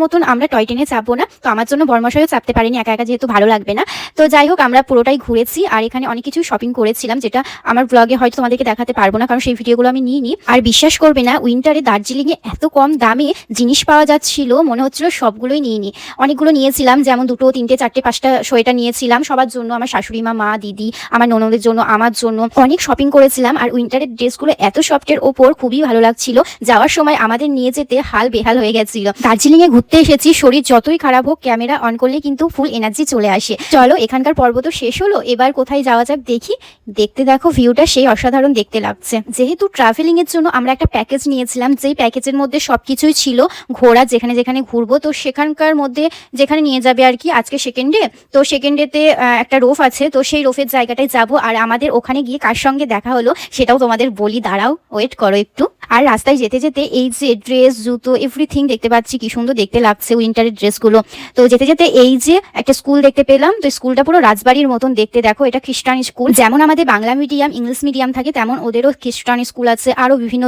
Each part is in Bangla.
মতন আমরা টয় ট্রেনে চাপবো না। তো আমার জন্য বরমশাইও চাপতে পারেনি, একা একা যেহেতু ভালো লাগবে না। তো যাই হোক, আমরা পুরোটাই ঘুরেছি আর এখানে অনেক কিছু শপিং করেছিলাম, যেটা আমার ব্লগে হয়তো তোমাদেরকে দেখাতে পারবো না, কারণ সেই ভিডিওগুলো আমি নিইনি। আর বিশ্বাস করবে না, উইন্টারে দার্জিলিংয়ে এত কম দামে জিনিস পাওয়া যাচ্ছিল, মনে হচ্ছিল সবগুলোই নিইনি। অনেকগুলো নিয়েছিলাম, যেমন 2, 3, 4, 5টা সোয়েটার নিয়েছিলাম সবার জন্য, আমার শাশুড়ি মা, দিদি, আমার ননদের জন্য, আমার জন্য অনেক শপিং করেছিলাম। আর উইন্টারের ড্রেসগুলো এত সফটের ওপর খুবই ভালো লাগছিল। যাওয়ার সময় আমাদের নিয়ে যেতে হাল বেহাল হয়ে গেছিল। দার্জিলিংয়ে ঘুরতে এসেছি, শরীর যতই খারাপ হোক ক্যামেরা অন করলে কিন্তু ফুল এনার্জি চলে আসে। চলো, এখানকার পর্ব তো শেষ হলো, এবার কোথায় যাওয়া যাক দেখি। দেখতে দেখো ভিউটা সেই অসাধারণ দেখতে লাগছে। যেহেতু ট্রাভেলিং এর জন্য আমরা একটা প্যাকেজ নিয়েছিলাম, যেই প্যাকেজের মধ্যে সবকিছুই ছিল, ঘোরা যেখানে যেখানে ঘুরবো, তো সেখানকার মধ্যে যেখানে নিয়ে যাবে আর কি। আজকে সেকেন্ড ডে, তো সেকেন্ড ডেতে একটা রোফ আছে, তো সেই রোফের জায়গাটায় যাব। আর আমাদের ওখানে গিয়ে কার সঙ্গে দেখা হলো সেটাও তোমাদের বলি, দাঁড়াও ওয়েট করো একটু। আর রাস্তায় যেতে যেতে এই যে ড্রেস, জুতো, এভরিথিং দেখতে পাচ্ছি, কি সুন্দর দেখতে লাগছে উইন্টারের ড্রেসগুলো। তো যেতে যেতে এই যে একটা স্কুল দেখতে পেলাম, তো স্কুলটা পুরো রাজবাড়ির মতন দেখতে। দেখো, এটা খ্রিস্টান স্কুল। যেমন আমাদের বাংলা মিডিয়াম, ইংলিশ মিডিয়াম থাকে, তেমন ওদেরও খ্রিস্টান স্কুল আছে, আরো বিভিন্ন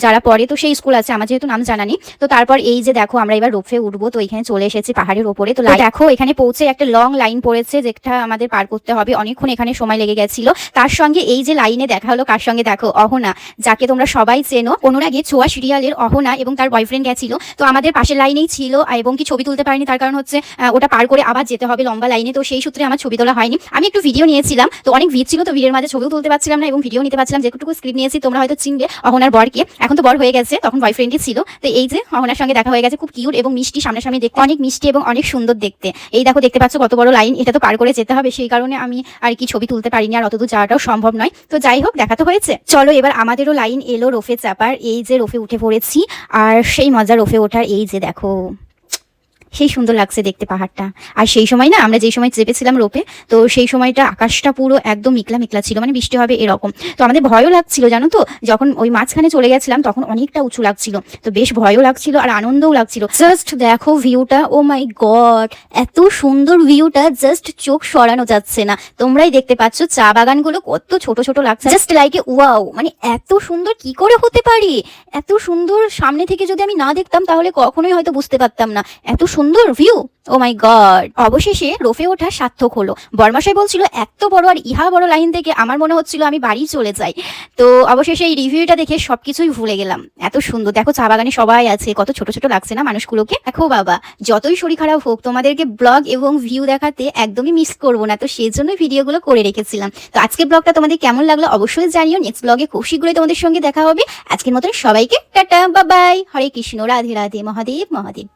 যারা পড়ে, তো সেই স্কুল আছে, আমার যেহেতু নাম জানা নেই। তো তারপর এই যে দেখো, আমরা এবার রোপে উঠবো, তো এখানে চলে এসেছি পাহাড়ের ওপরে। তো দেখো, এখানে পৌঁছে একটা লং লাইন পড়েছে, যেটা আমাদের পার করতে হবে, অনেকক্ষণ এখানে সময় লেগে গেছিল। তার সঙ্গে এই যে লাইনে দেখা হলো কার সঙ্গে, দেখো অহনা, যাকে তোমরা সবাই চেনো। অনুরাগে ছোঁয়া সিরিয়ালের অহনা এবং তার বয়ফ্রেন্ড গেছিল, তো আমাদের পাশের লাইনেই ছিল, এবং কি ছবি তুলতে পারিনি, তার কারণ হচ্ছে ওটা পার করে আবার যেতে হবে লম্বা লাইনে, তো সেই সূত্রে আমার ছবি তোলা হয়নি। আমি একটু ভিডিও নিয়েছিলাম, তো অনেক ভিড় ছিল, তো ভিড়ের মাঝে ছবিও তুলতে পারছিলাম না এবং ভিডিও নিতে পারছিলাম। যেটুকু স্ক্রিপ্ট নিয়েছি তোমরা হয়তো চিনবে অহনার বরকে, এখন তো বর হয়ে গেছে, তখন বয়ফ্রেন্ডই ছিল। তো এই যে অহনার সঙ্গে দেখা হয়ে গেছে, খুব কিউট এবং মিষ্টি, সামনাসামনি দেখতে অনেক মিষ্টি এবং অনেক সুন্দর দেখতে। এই দেখো, দেখতে পাচ্ছ কত বড় লাইন, এটা তো পার করে যেতে হবে, সেই কারণে আমি আর কি ছবি তুলতে পারিনি, আর অতদূর যাওয়াটাও সম্ভব নয়। তো যাই হোক, দেখা তো হয়েছে। চলো, এবার আমাদেরও লাইন এলো রোফে চাপার। এই যে রোফে উঠে পড়েছি, আর সেই মজা রোফে ওঠার। এই যে দেখো, সেই সুন্দর লাগছে দেখতে পাহাড়টা। আর সেই সময় না, আমরা যেই সময় চেপেছিলাম রোপে, তো সেই সময়টা আকাশটা পুরো একদম মেঘলা মেঘলা ছিল, মানে বৃষ্টি হবে এরকম। তো আমাদের ভয়ও লাগছিল, জানো তো, যখন ওই মাঝখানে চলে গেছিলাম তখন অনেকটা উঁচু লাগছিল, তো বেশ ভয়ও লাগছিল আর আনন্দও লাগছিল। জাস্ট দেখো ভিউটা, ও মাই গড, এত সুন্দর ভিউটা, জাস্ট চোখ সরানো যাচ্ছে না। তোমরাই দেখতে পাচ্ছ চা বাগানগুলো কত ছোট ছোট লাগছে, জাস্ট লাইক এ ওয়াও। মানে এত সুন্দর কি করে হতে পারি, এত সুন্দর সামনে থেকে যদি আমি না দেখতাম তাহলে কখনোই হয়তো বুঝতে পারতাম না এত সুন্দর ভিউ। ও মাই গড, অবশেষে রোফে ওঠা সার্থক হলো। বরমশাই বলছিল এত বড় আর ইহা বড় লাইন থেকে আমার মনে হচ্ছিল আমি বাড়ি চলে যাই। তো অবশেষে এই রিভিউটা দেখে সবকিছুই ভুলে গেলাম। এত সুন্দর দেখো, চা বাগানে সবাই আছে, কত ছোট ছোট লাগছে না মানুষগুলোকে। দেখো বাবা, যতই শরীর খারাপ হোক তোমাদেরকে ব্লগ এবং ভিউ দেখাতে একদমই মিস করবো না, তো সেই জন্যই ভিডিওগুলো করে রেখেছিলাম। তো আজকে ব্লগটা তোমাদের কেমন লাগলো অবশ্যই জানিও। নেক্সট ব্লগে খুব শীঘ্রই তোমাদের সঙ্গে দেখা হবে। আজকের মতন সবাইকে টাটা, বাই বাই, হরে কৃষ্ণ, রাধে রাধে, মহাদেব মহাদেব।